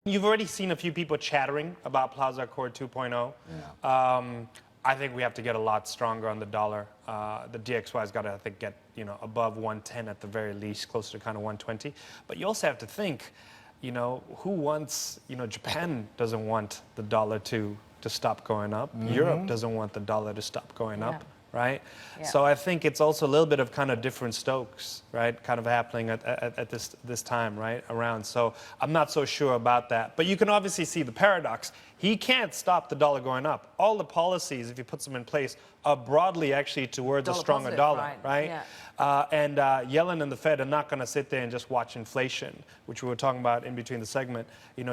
You've already seen a few people chattering about Plaza Accord 2.0. Yeah. I think we have to get a lot stronger on the dollar. The DXY's got to, I think, get above 110 at the very least, closer to kind of 120. But you also have to think, who wants? Japan doesn't want the dollar to stop going up. Mm-hmm. Europe doesn't want the dollar to stop going up. Right? Yeah. So I think it's also a little bit of kind of different Stokes, right? Kind of happening at this time, right? Around. So I'm not so sure about that. But you can obviously see the paradox. He can't stop the dollar going up. All the policies, if he puts them in place, are broadly actually towards a stronger dollar, right? Yeah. And Yellen and the Fed are not going to sit there and just watch inflation, which we were talking about in between the segment,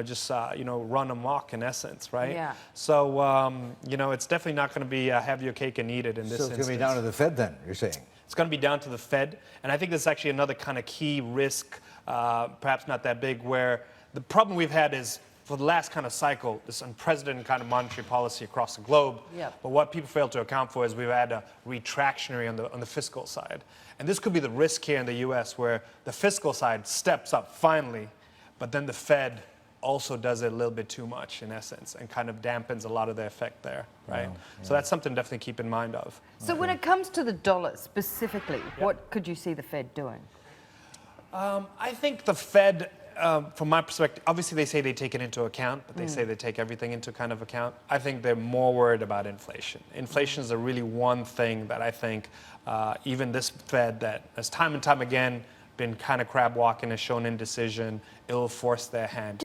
just run amok in essence, right? Yeah. So, it's definitely not going to be have your cake and eat it in this instance. So it's going to be down to the Fed then, you're saying? It's going to be down to the Fed. And I think there's actually another kind of key risk, perhaps not that big, where the problem we've had is for the last kind of cycle, this unprecedented kind of monetary policy across the globe. Yep. But what people fail to account for is we've had a retractionary on the fiscal side. And this could be the risk here in the US where the fiscal side steps up finally, but then the Fed also does it a little bit too much in essence and kind of dampens a lot of the effect there, right? So that's something to definitely keep in mind of. So when it comes to the dollar specifically, what could you see the Fed doing? I think the Fed, from my perspective, obviously they say they take it into account, but they say they take everything into kind of account. I think they're more worried about inflation. Inflation is a really one thing that I think even this Fed that has time and time again been kind of crab walking, has shown indecision, it'll force their hand.